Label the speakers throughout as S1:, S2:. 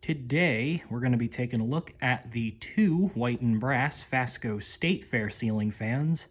S1: Today, we're going to be taking a look at the two white and brass Fasco State Fair ceiling fans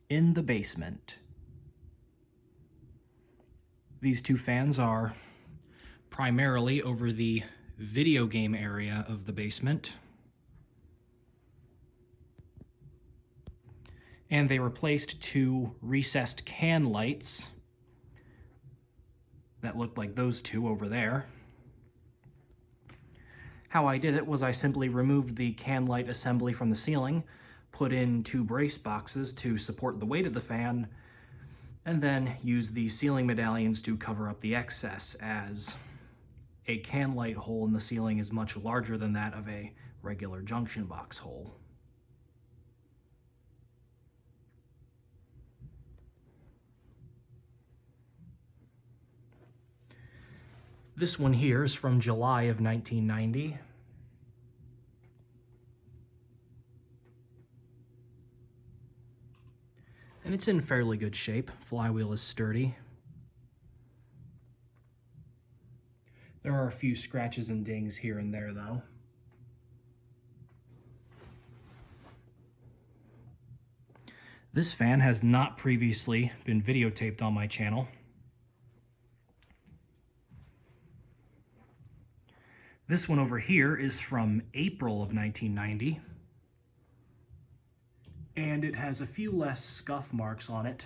S1: in the basement. These two fans are primarily over the video game area of the basement, and they replaced two recessed can lights that looked like those two over there. How I did it was I simply removed the can light assembly from the ceiling, put in two brace boxes to support the weight of the fan, and then used the ceiling medallions to cover up the excess, as a can light hole in the ceiling is much larger than that of a regular junction box hole. This one here is from July of 1990. And it's in fairly good shape. Flywheel is sturdy. There are a few scratches and dings here and there, though. This fan has not previously been videotaped on my channel. This one over here is from April of 1990. And it has a few less scuff marks on it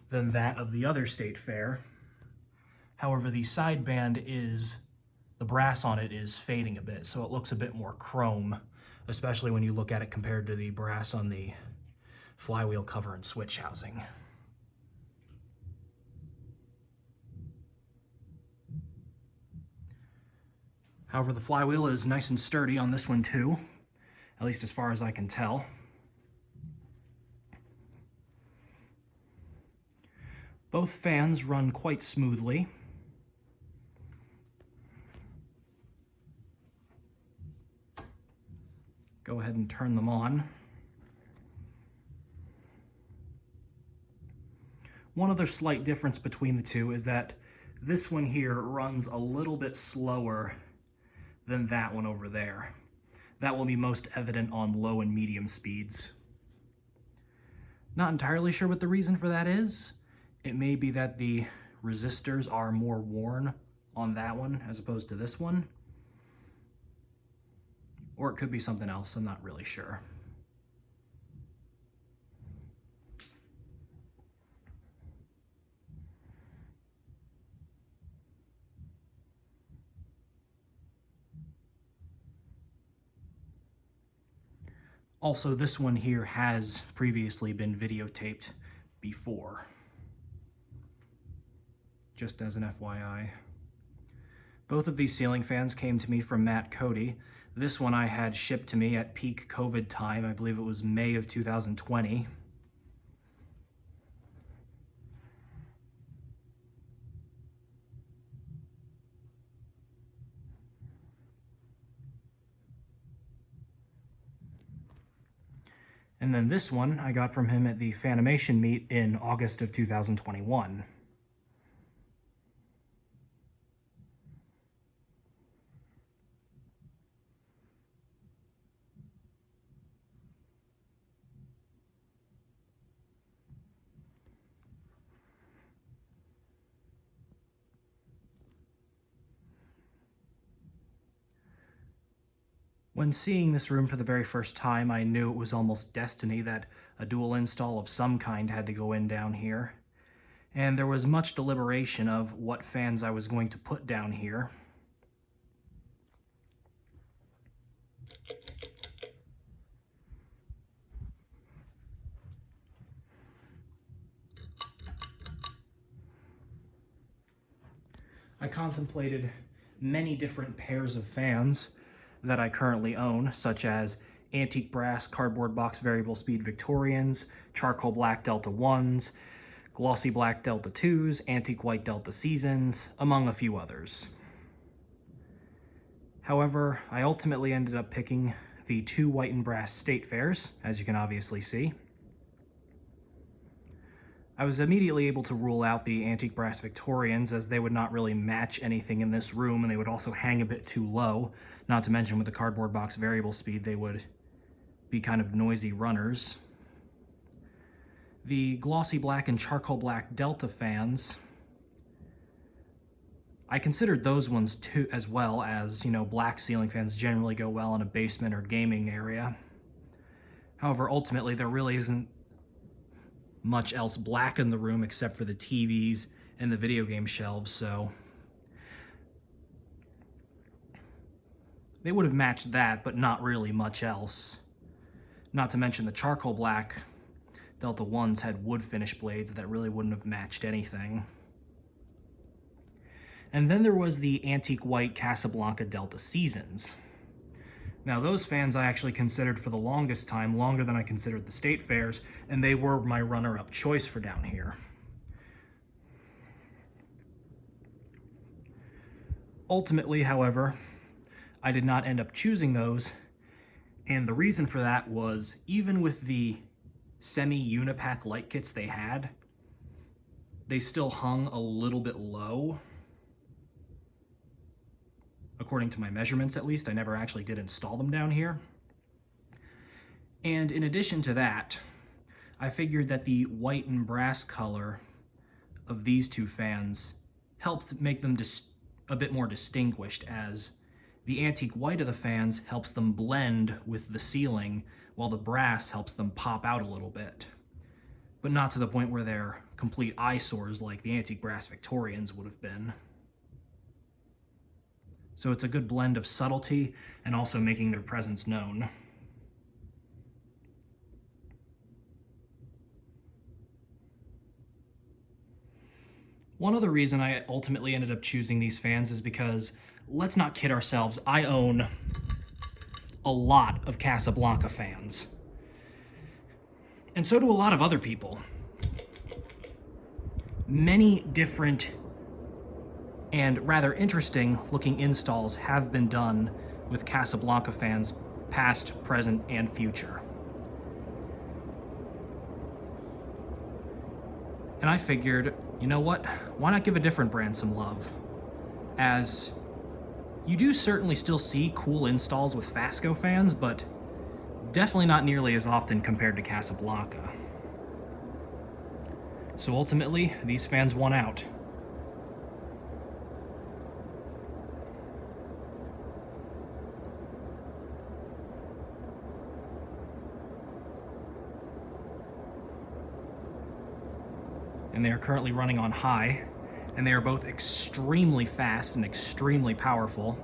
S1: than that of the other state fair. However, the sideband the brass on it is fading a bit, so it looks a bit more chrome, especially when you look at it compared to the brass on the flywheel cover and switch housing. However, the flywheel is nice and sturdy on this one too, at least as far as I can tell. Both fans run quite smoothly. Go ahead and turn them on. One other slight difference between the two is that this one here runs a little bit slower than that one over there. That will be most evident on low and medium speeds. Not entirely sure what the reason for that is. It may be that the resistors are more worn on that one as opposed to this one. Or it could be something else, I'm not really sure. Also, this one here has previously been videotaped before, just as an FYI. Both of these ceiling fans came to me from Matt Cody. This one I had shipped to me at peak COVID time. I believe it was May of 2020. And then this one I got from him at the Fanimation meet in August of 2021. When seeing this room for the very first time, I knew it was almost destiny that a dual install of some kind had to go in down here. And there was much deliberation of what fans I was going to put down here. I contemplated many different pairs of fans that I currently own, such as antique brass cardboard box variable speed Victorians, charcoal black Delta 1s, glossy black Delta 2s, antique white Delta Seasons, among a few others. However, I ultimately ended up picking the two white and brass state fairs, as you can obviously see. I was immediately able to rule out the antique brass Victorians, as they would not really match anything in this room, and they would also hang a bit too low. Not to mention with the cardboard box variable speed, they would be kind of noisy runners. The glossy black and charcoal black Delta fans, I considered those ones too, as well, as, you know, black ceiling fans generally go well in a basement or gaming area. However, ultimately, there really isn't much else black in the room except for the TVs and the video game shelves, so they would have matched that, but not really much else. Not to mention the charcoal black Delta 1s had wood finish blades that really wouldn't have matched anything. And then there was the antique white Casablanca Delta Seasons. Now, those fans I actually considered for the longest time, longer than I considered the state fairs, and they were my runner-up choice for down here. Ultimately, however, I did not end up choosing those, and the reason for that was, even with the semi-unipack light kits they had, they still hung a little bit low. According to my measurements, at least. I never actually did install them down here. And in addition to that, I figured that the white and brass color of these two fans helped make them a bit more distinguished, as the antique white of the fans helps them blend with the ceiling, while the brass helps them pop out a little bit. But not to the point where they're complete eyesores like the antique brass Victorians would have been. So it's a good blend of subtlety and also making their presence known. One other reason I ultimately ended up choosing these fans is because, let's not kid ourselves, I own a lot of Casablanca fans. And so do a lot of other people. Many different and rather interesting looking installs have been done with Casablanca fans, past, present, and future. And I figured, you know what, why not give a different brand some love? As you do certainly still see cool installs with Fasco fans, but definitely not nearly as often compared to Casablanca. So ultimately, these fans won out. And they are currently running on high, and they are both extremely fast and extremely powerful.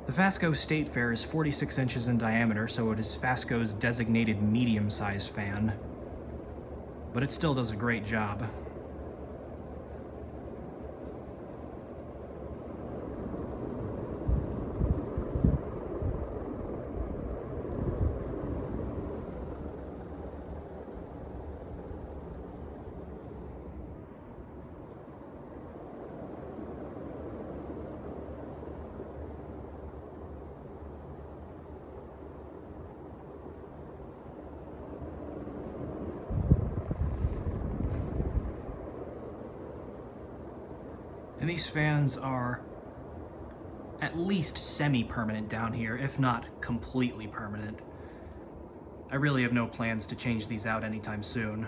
S1: The Fasco State Fair is 46 inches in diameter, so it is Fasco's designated medium-sized fan, but it still does a great job. And these fans are at least semi-permanent down here, if not completely permanent. I really have no plans to change these out anytime soon.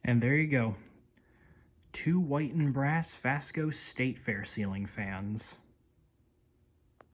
S1: And there you go. 2 white and brass Fasco State Fair ceiling fans.